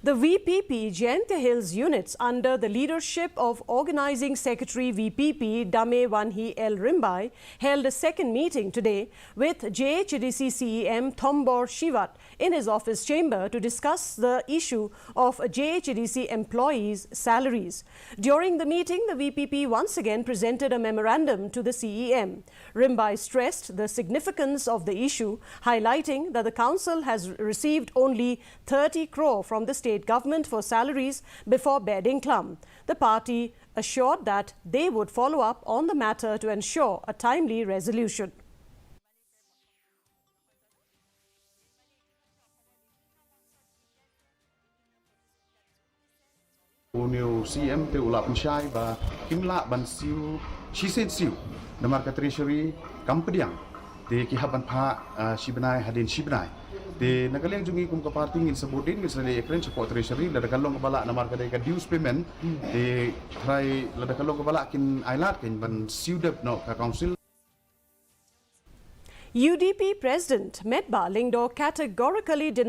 The VPP Jaintia Hills units under the leadership of Organising Secretary VPP Dame Wanhi El Rimbai held a second meeting today with JHADC CEM Thombor Shivat in his office chamber to discuss the issue of JHADC employees' salaries. During the meeting, the VPP once again presented a memorandum to the CEM. Rimbai stressed the significance of the issue, highlighting that the council has received only 30 crore from the state government for salaries before bedding clump. The party assured that they would follow up on the matter to ensure a timely resolution. Unio CM te ulap nsyai ba kimla ban siu shiset siu na marka treasury kampediang te kihaban pha shibenai hadin shibenai te nakaleng jungi kum ka party ngin sabudin ngin sale ekren support treasury la dakalong ka bala na marka de ka dues payment te try la dakalong ka bala kin ailat kin ban siu dep no ka council. UDP President Met Ba Lingdo categorically denied